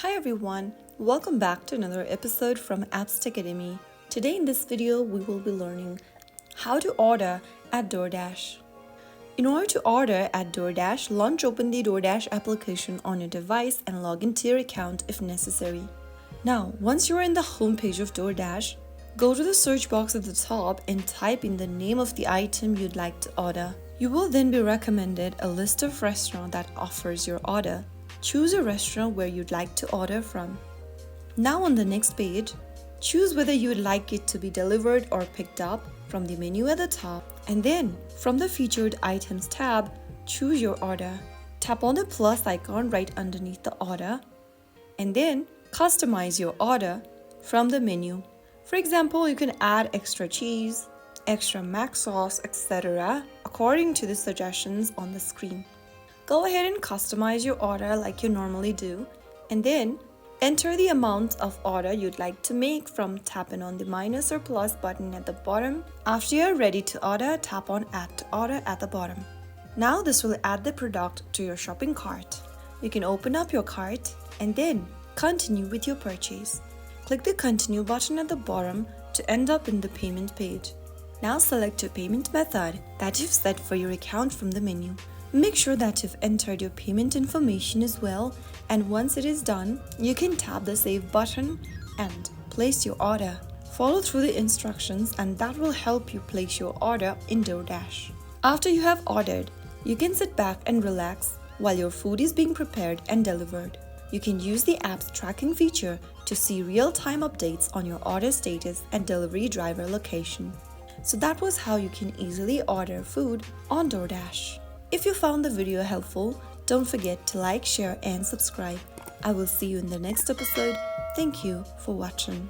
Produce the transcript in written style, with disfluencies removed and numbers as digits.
Hi everyone, welcome back to another episode from Apps Academy. Today in this video, we will be learning how to order at DoorDash. In order to order at DoorDash, launch open the DoorDash application on your device and log into your account if necessary. Now, once you are in the homepage of DoorDash, go to the search box at the top and type in the name of the item you'd like to order. You will then be recommended a list of restaurants that offers your order. Choose a restaurant where you'd like to order from. Now on the next page, choose whether you would like it to be delivered or picked up from the menu at the top, and then from the Featured Items tab, choose your order. Tap on the plus icon right underneath the order, and then customize your order from the menu. For example, you can add extra cheese, extra mac sauce, etc. according to the suggestions on the screen. Go ahead and customize your order like you normally do, and then enter the amount of order you'd like to make from tapping on the minus or plus button at the bottom. After you're ready to order, tap on Add to Order at the bottom. Now this will add the product to your shopping cart. You can open up your cart and then continue with your purchase. Click the Continue button at the bottom to end up in the payment page. Now select your payment method that you've set for your account from the menu. Make sure that you've entered your payment information as well, and once it is done, you can tap the Save button and place your order. Follow through the instructions and that will help you place your order in DoorDash. After you have ordered, you can sit back and relax while your food is being prepared and delivered. You can use the app's tracking feature to see real-time updates on your order status and delivery driver location. So that was how you can easily order food on DoorDash. If you found the video helpful, don't forget to like, share, and subscribe. I will see you in the next episode. Thank you for watching.